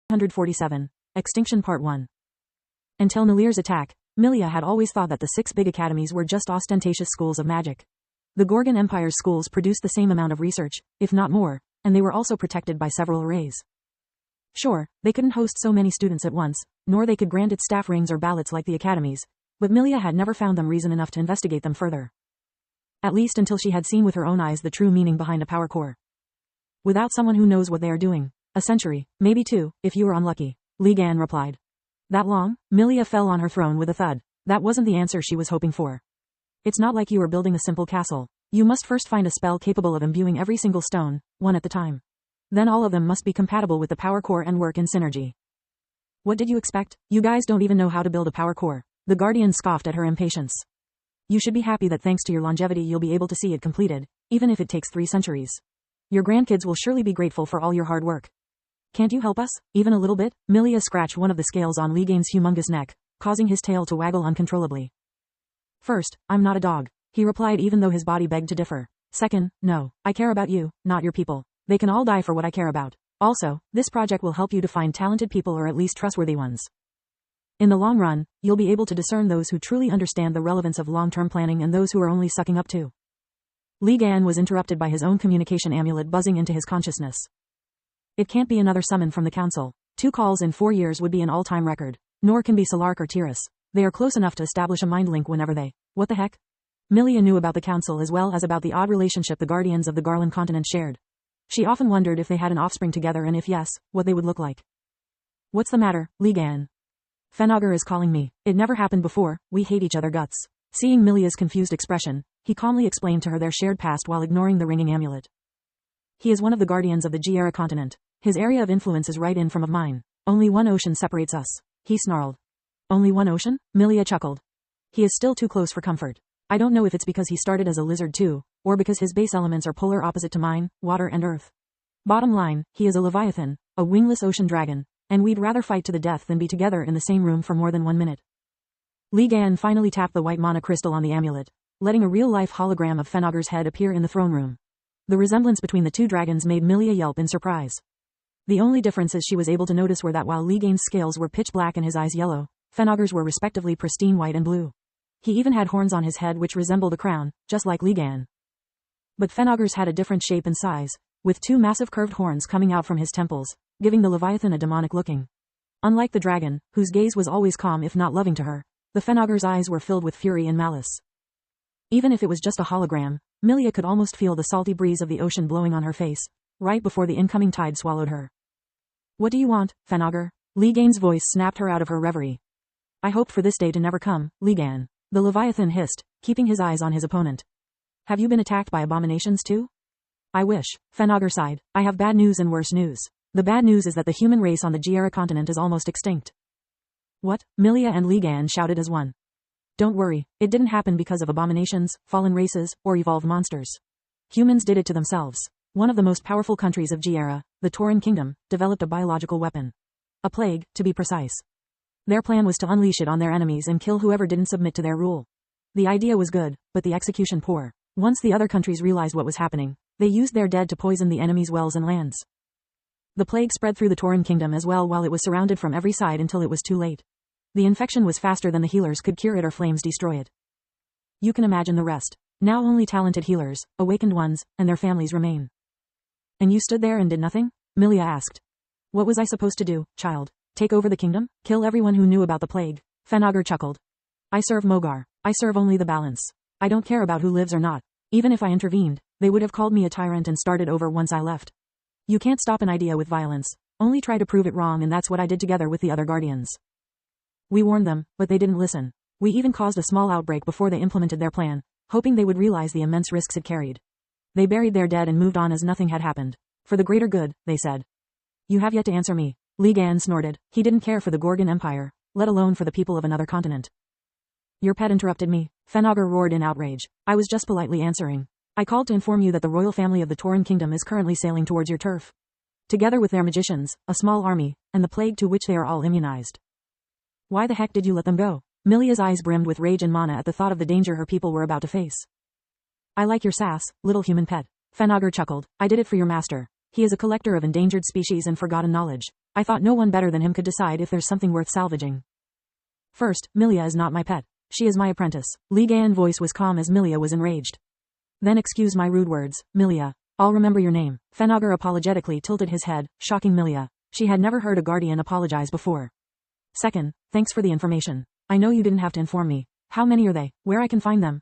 147. Extinction Part 1. Until Nilir's attack, Milia had always thought that the 6 big academies were just ostentatious schools of magic. The Gorgon Empire's schools produced the same amount of research, if not more, and they were also protected by several arrays. Sure, they couldn't host so many students at once, nor they could grant it staff rings or ballots like the academies, but Milia had never found them reason enough to investigate them further. At least until she had seen with her own eyes the true meaning behind a power core. Without someone who knows what they are doing, a century, maybe 2, if you were unlucky, Li Gan replied. That long? Milia fell on her throne with a thud. That wasn't the answer she was hoping for. It's not like you are building a simple castle. You must first find a spell capable of imbuing every single stone, one at a time. Then all of them must be compatible with the power core and work in synergy. What did you expect? You guys don't even know how to build a power core. The Guardian scoffed at her impatience. You should be happy that thanks to your longevity you'll be able to see it completed, even if it takes 3 centuries. Your grandkids will surely be grateful for all your hard work. Can't you help us, even a little bit? Milia scratched one of the scales on Li Gan's humongous neck, causing his tail to waggle uncontrollably. First, I'm not a dog, he replied even though his body begged to differ. Second, no, I care about you, not your people. They can all die for what I care about. Also, this project will help you to find talented people or at least trustworthy ones. In the long run, you'll be able to discern those who truly understand the relevance of long-term planning and those who are only sucking up to. Li Gan was interrupted by his own communication amulet buzzing into his consciousness. It can't be another summon from the council. 2 calls in 4 years would be an all-time record. Nor can be Salark or Tiras. They are close enough to establish a mind link whenever they... What the heck? Milia knew about the council as well as about the odd relationship the guardians of the Garland continent shared. She often wondered if they had an offspring together and if yes, what they would look like. What's the matter, Li Gan? Fenaugur is calling me. It never happened before, we hate each other guts. Seeing Milia's confused expression, he calmly explained to her their shared past while ignoring the ringing amulet. He is one of the guardians of the G-Era continent. His area of influence is right in from of mine. Only one ocean separates us, he snarled. Only one ocean? Milia chuckled. He is still too close for comfort. I don't know if it's because he started as a lizard too, or because his base elements are polar opposite to mine, water and earth. Bottom line, he is a leviathan, a wingless ocean dragon, and we'd rather fight to the death than be together in the same room for more than 1 minute. Li Gan finally tapped the white mana crystal on the amulet, letting a real-life hologram of Fenaugur's head appear in the throne room. The resemblance between the 2 dragons made Milia yelp in surprise. The only differences she was able to notice were that while Li Gan's scales were pitch black and his eyes yellow, Fenaugur's were respectively pristine white and blue. He even had horns on his head which resembled a crown, just like Li Gan. But Fenaugur's had a different shape and size, with 2 massive curved horns coming out from his temples, giving the Leviathan a demonic looking. Unlike the dragon, whose gaze was always calm if not loving to her, the Fenaugur's eyes were filled with fury and malice. Even if it was just a hologram, Milia could almost feel the salty breeze of the ocean blowing on her face, right before the incoming tide swallowed her. What do you want, Fenaugur? Li Gan's voice snapped her out of her reverie. I hoped for this day to never come, Li Gan. The Leviathan hissed, keeping his eyes on his opponent. Have you been attacked by abominations too? I wish, Fenaugur sighed. I have bad news and worse news. The bad news is that the human race on the G-Era continent is almost extinct. What? Milia and Li Gan shouted as one. Don't worry, it didn't happen because of abominations, fallen races, or evolved monsters. Humans did it to themselves. One of the most powerful countries of G-Era, the Tauran Kingdom, developed a biological weapon. A plague, to be precise. Their plan was to unleash it on their enemies and kill whoever didn't submit to their rule. The idea was good, but the execution poor. Once the other countries realized what was happening, they used their dead to poison the enemy's wells and lands. The plague spread through the Tauran Kingdom as well while it was surrounded from every side until it was too late. The infection was faster than the healers could cure it or flames destroy it. You can imagine the rest. Now only talented healers, awakened ones, and their families remain. And you stood there and did nothing? Milia asked. What was I supposed to do, child? Take over the kingdom? Kill everyone who knew about the plague? Fenaugur chuckled. I serve Mogar. I serve only the balance. I don't care about who lives or not. Even if I intervened, they would have called me a tyrant and started over once I left. You can't stop an idea with violence. Only try to prove it wrong, and that's what I did together with the other guardians. We warned them, but they didn't listen. We even caused a small outbreak before they implemented their plan, hoping they would realize the immense risks it carried. They buried their dead and moved on as nothing had happened. For the greater good, they said. You have yet to answer me. Li Gan snorted. He didn't care for the Gorgon Empire, let alone for the people of another continent. Your pet interrupted me, Fenaugur roared in outrage. I was just politely answering. I called to inform you that the royal family of the Tauran Kingdom is currently sailing towards your turf. Together with their magicians, a small army, and the plague to which they are all immunized. Why the heck did you let them go? Milia's eyes brimmed with rage and mana at the thought of the danger her people were about to face. I like your sass, little human pet. Fenaugur chuckled. I did it for your master. He is a collector of endangered species and forgotten knowledge. I thought no one better than him could decide if there's something worth salvaging. First, Milia is not my pet. She is my apprentice. Li Gayan's voice was calm as Milia was enraged. Then excuse my rude words, Milia. I'll remember your name. Fenagar apologetically tilted his head, shocking Milia. She had never heard a guardian apologize before. Second, thanks for the information. I know you didn't have to inform me. How many are they? Where I can find them?